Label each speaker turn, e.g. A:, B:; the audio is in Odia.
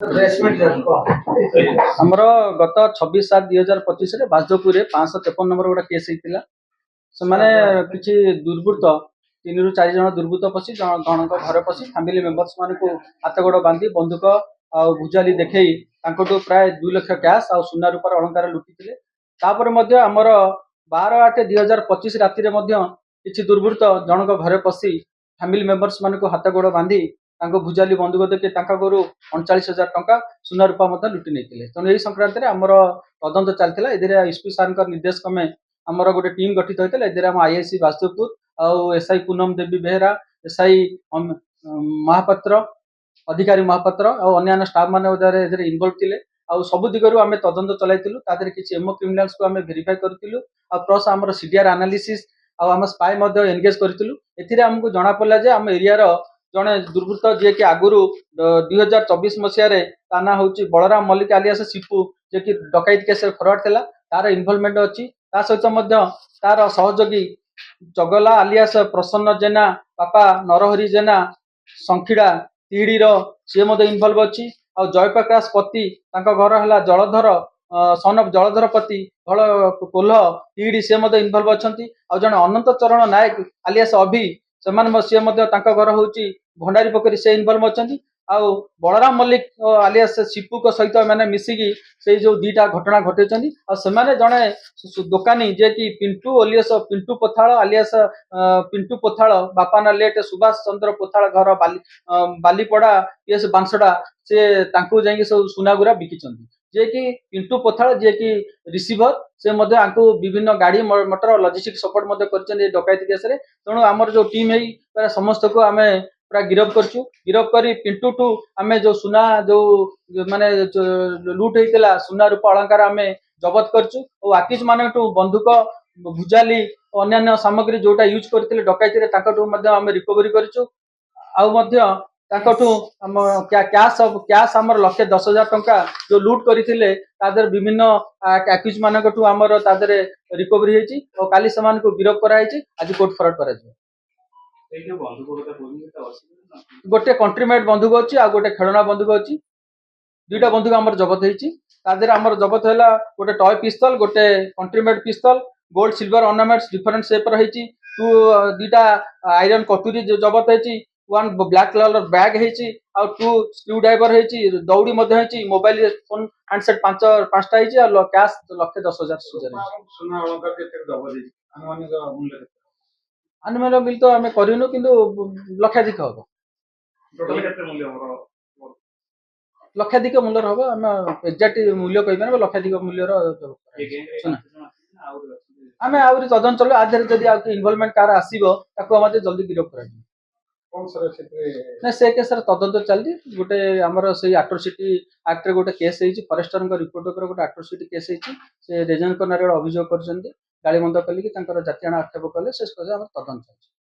A: ଆମର ଗତ 26/7/2025 ରେ ବାଜପୁରରେ 553 ନମ୍ବର ଗୋଟେ କେସ୍ ହେଇଥିଲା। ସେମାନେ କିଛି ଦୁର୍ବୃତ୍ତ 3 ରୁ 4 ଜଣ ଦୁର୍ବୃତ୍ତ ପଶି ଜଣଙ୍କ ଘରେ ପଶି ଫ୍ୟାମିଲି ମେମ୍ବର୍ସ ମାନଙ୍କୁ ହାତ ଗୋଡ଼ ବାନ୍ଧି ବନ୍ଧୁକ ଆଉ ଭୁଜାଲି ଦେଖେଇ ତାଙ୍କଠୁ ପ୍ରାୟ 2 ଲକ୍ଷ କ୍ୟାସ୍ ଆଉ ସୁନା ରୂପାର ଅଳଙ୍କାର ଲୁଟିଥିଲେ। ତାପରେ ମଧ୍ୟ ଆମର 12/8/2025 ରାତିରେ ମଧ୍ୟ କିଛି ଦୁର୍ବୃତ୍ତ ଜଣଙ୍କ ଘରେ ପଶି ଫ୍ୟାମିଲି ମେମ୍ବର୍ସ ମାନଙ୍କୁ ହାତ ଗୋଡ଼ ବାନ୍ଧି ତାଙ୍କୁ ଭୁଜାଲି ବନ୍ଧୁକ ଦେଖି ତାଙ୍କ ଘରୁ 39,000 ଟଙ୍କା ସୁନା ରୂପା ମଧ୍ୟ ଲୁଟି ନେଇଥିଲେ। ତେଣୁ ଏହି ସଂକ୍ରାନ୍ତରେ ଆମର ତଦନ୍ତ ଚାଲିଥିଲା। ଏଥିରେ ଏସ୍ପି ସାର୍ଙ୍କ ନିର୍ଦ୍ଦେଶ କ୍ରମେ ଆମର ଗୋଟେ ଟିମ୍ ଗଠିତ ହୋଇଥିଲା। ଏଥିରେ ଆମ ଆଇଆଇସି ବାଜପୁର ଆଉ ଏସ୍ଆଇ ପୂନମ ଦେବୀ ବେହେରା, ଏସ୍ଆଇ ମହାପାତ୍ର, ଅଧିକାରୀ ମହାପାତ୍ର ଆଉ ଅନ୍ୟାନ୍ୟ ଷ୍ଟାଫ୍ ମାନେ ଏଥିରେ ଇନଭଲ୍ଭ ଥିଲେ। ଆଉ ସବୁ ଦିଗରୁ ଆମେ ତଦନ୍ତ ଚଲାଇଥିଲୁ। ତା ଦେହରେ କିଛି ଏମଓ କ୍ରିମିନାଲ୍ସକୁ ଆମେ ଭେରିଫାଇ କରିଥିଲୁ ଆଉ ପ୍ଲସ୍ ଆମର ସିଡିଆର ଆନାଲିସିସ୍ ଆଉ ଆମ ସ୍ପାଏ ମଧ୍ୟ ଏନଗେଜ୍ କରିଥିଲୁ। ଏଥିରେ ଆମକୁ ଜଣାପଡ଼ିଲା ଯେ ଆମ ଏରିଆର ଜଣେ ଦୁର୍ବୃତ୍ତ ଯିଏକି ଆଗରୁ 2024 ମସିହାରେ ତା ନାଁ ହେଉଛି ବଳରାମ ମଲ୍ଲିକ ଆଲିଆସ ସିପୁ, ଯିଏକି ଡକାୟତି କେସରେ ଫରୱାର୍ଡ ଥିଲା, ତାର ଇନଭଲଭମେଣ୍ଟ ଅଛି। ତା ସହିତ ମଧ୍ୟ ତାର ସହଯୋଗୀ ଚଗଲା ଆଲିଆସ ପ୍ରସନ୍ନ ଜେନା, ବାପା ନରହରି ଜେନା ଶଙ୍ଖିଡ଼ା ତିହିଡ଼ିର, ସିଏ ମଧ୍ୟ ଇନଭଲ୍ଭ ଅଛି। ଆଉ ଜୟପ୍ରକାଶ ପତି, ତାଙ୍କ ଘର ହେଲା ଜଳଧର ସନ୍ ଅଫ୍ ଜଳଧର ପତି କୋଲ୍ହ ତିହିଡ଼ି, ସିଏ ମଧ୍ୟ ଇନଭଲ୍ଭ ଅଛନ୍ତି। ଆଉ ଜଣେ ଅନନ୍ତ ଚରଣ ନାୟକ ଆଲିଆସ ଅଭି, ସିଏ ମଧ୍ୟ ତାଙ୍କ ଘର ହେଉଛି ଭଣ୍ଡାରୀ ପୋଖରୀ, ସେ ଇନଭଲ୍ଭ ଅଛନ୍ତି। ଆଉ ବଳରାମ ମଲ୍ଲିକ ଆଲିଆସ ସିପୁଙ୍କ ସହିତ ଏମାନେ ମିଶିକି ସେଇ ଯୋଉ ଦିଟା ଘଟଣା ଘଟେଇଛନ୍ତି। ଆଉ ସେମାନେ ଜଣେ ଦୋକାନୀ ଯିଏକି ପିଣ୍ଟୁ ଓଲିୟସ ପିଣ୍ଟୁ ପୋଥାଳ ଆଲିଆସ ପିଣ୍ଟୁ ପୋଥାଳ, ବାପା ନା ଲେଟ୍ ସୁଭାଷ ଚନ୍ଦ୍ର ପୋଥାଳ, ଘର ବାଲିପଡ଼ା ପିଏସ୍ ବାଂଶଡ଼ା, ସେ ତାଙ୍କୁ ଯାଇକି ସବୁ ସୁନାଗୁରା ବିକିଛନ୍ତି। ଯିଏକି ପିଣ୍ଟୁ ପୋଥାଳ ଯିଏକି ରିସିଭର, ସେ ମଧ୍ୟ ଆଙ୍କୁ ବିଭିନ୍ନ ଗାଡ଼ି ମଟର ଲଜିଷ୍ଟିକ୍ ସପୋର୍ଟ ମଧ୍ୟ କରିଛନ୍ତି ଏ ଡକାୟତି କେସରେ। ତେଣୁ ଆମର ଯୋଉ ଟିମ୍ ହେଇ ସମସ୍ତଙ୍କୁ ଆମେ ପୁରା ଗିରଫ କରିଛୁ। ଗିରଫ କରି ପିଣ୍ଟୁଠୁ ଆମେ ଯୋଉ ସୁନା ଯୋଉ ମାନେ ଲୁଟ୍ ହେଇଥିଲା ସୁନା ରୂପା ଅଳଙ୍କାର ଆମେ ଜବତ କରିଛୁ। ଓ ଆକିଜ ମାନଙ୍କଠୁ ବନ୍ଧୁକ, ଭୁଜାଲି, ଅନ୍ୟାନ୍ୟ ସାମଗ୍ରୀ ଯୋଉଟା ୟୁଜ୍ କରିଥିଲେ ଡକାୟତିରେ ତାଙ୍କଠୁ ମଧ୍ୟ ଆମେ ରିକଭରି କରିଛୁ। ଆଉ ମଧ୍ୟ ତାଙ୍କଠୁ ଆମ କ୍ୟାସ୍ ଆମର 1,10,000 ଟଙ୍କା ଯୋଉ ଲୁଟ୍ କରିଥିଲେ ତା ଦେହରେ ବିଭିନ୍ନ ଆକ୍ୟୁଜ ମାନଙ୍କଠୁ ଆମର ତା ଦେହରେ ରିକଭରି ହେଇଛି। ଓ କାଲି ସେମାନଙ୍କୁ ଗିରଫ କରାଯାଇଛି, ଆଜି କୋର୍ଟ ଫରୱାର୍ଡ କରାଯିବ। ଗୋଟେ କଣ୍ଟ୍ରିମେଡ୍ ବନ୍ଧୁକ ଅଛି ଆଉ ଗୋଟେ ଖେଳଣା ବନ୍ଧୁକ ଅଛି। ଦୁଇଟା ବନ୍ଧୁକ ଆମର ଜବତ ହେଇଛି। ତା ଦେହରେ ଆମର ଜବତ ହେଲା ଗୋଟେ ଟୟ ପିସ୍ତଲ, ଗୋଟେ କଣ୍ଟ୍ରିମେଡ୍ ପିସ୍ତଲ, ଗୋଲ୍ଡ ସିଲଭର ଅର୍ଣ୍ଣାମେଣ୍ଟସ ଡିଫରେଣ୍ଟ ସେପର ହେଇଛି। ଦୁଇଟା ଆଇରନ୍ କଟୁରୀ ଜବତ ହେଇଛି। 1 ବ୍ଲାକ୍ କଲର ବ୍ୟାଗ୍ ହେଇଛି ଆଉ 2 ସ୍କ୍ରୁ ଡ୍ରାଇଭର ହେଇଛି। ଦଉଡ଼ି ମଧ୍ୟ ହେଇଛି। ମୋବାଇଲ ଫୋନ ହ୍ୟାଣ୍ଡସେଟ୍ ପାଞ୍ଚଟା ହେଇଛି। ଆଉ କ୍ୟାସ୍ 1,10,000 ଆନୁମାନିକ ବିଲ୍ ତ ଆମେ କରିନୁ, କିନ୍ତୁ ଲକ୍ଷାଧିକ ହବ। ଲକ୍ଷାଧିକ ମୂଲ୍ୟର ହବ। ଆମେ ଏକ୍ଜାକ୍ଟ ମୂଲ୍ୟ କହିପାରିବା, ଲକ୍ଷାଧିକ ମୂଲ୍ୟର ଆମେ ଆହୁରି ତଦନ୍ତ ଚଲେଇବୁ। ଆ ଦେହରେ ଯଦି ଆଉ ଇନଭଲଭମେଣ୍ଟ କାହାର ଆସିବ ତାକୁ ମଧ୍ୟ ଜଲ୍ଦି ଗିରଫ କରାଯିବ। ନା ସେ କେସରେ ତଦନ୍ତ ଚାଲିଛି। ଗୋଟେ ଆମର ସେଇ ଆଟ୍ରୋସିଟି ଆକ୍ଟରେ ଗୋଟେ କେସ୍ ହେଇଛି। ଫରେଷ୍ଟରଙ୍କ ରିପୋର୍ଟ ଉପରେ ଗୋଟେ ଆଟ୍ରୋସିଟି କେସ୍ ହେଇଛି। ସେ ରେଜଙ୍କ ନାଁରେ ଅଭିଯୋଗ କରିଛନ୍ତି। ଗାଳିମନ୍ଦ କଲିକି ତାଙ୍କର ଜାତିଆଣ ଆକ୍ଷେପ କଲେ, ସେ ଆମର ତଦନ୍ତ ଚାଲିଛି।